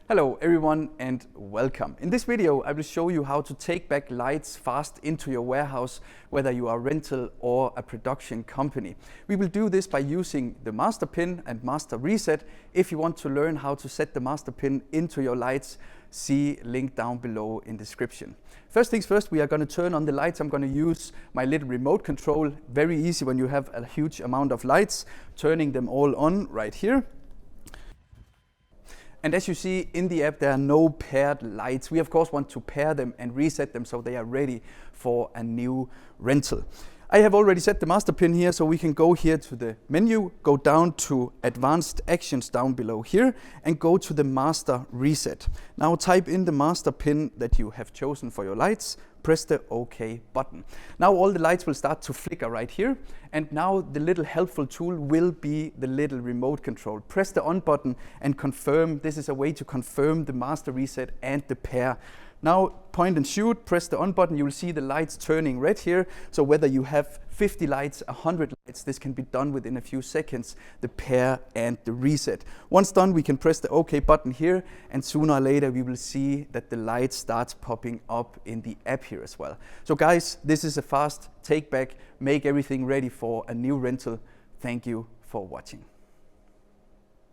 Hello everyone and welcome. In this video I will show you how to take back lights fast into your warehouse, whether you are a rental or a production company. We will do this by using the MasterPin and Master Reset. If you want to learn how to set the MasterPin into your lights, see link down below in description. First things first, we are going to turn on the lights. I'm going to use my little remote control. Very easy when you have a huge amount of lights, turning them all on right here. And as you see in the app, there are no paired lights. We of course want to pair them and reset them so they are ready for a new rental. I have already set the MasterPin here, so we can go here to the menu, go down to Advanced Actions down below here, and go to the Master Reset. Now type in the MasterPin that you have chosen for your lights, press the OK button. Now all the lights will start to flicker right here, and now the little helpful tool will be the little remote control. Press the on button and confirm. This is a way to confirm the Master Reset and the pair. Now point and shoot, press the on button, you will see the lights turning red here. So whether you have 50 lights, 100 lights, this can be done within a few seconds, the pair and the reset. Once done, we can press the OK button here, and sooner or later we will see that the light starts popping up in the app here as well. So guys, this is a fast take back, make everything ready for a new rental. Thank you for watching.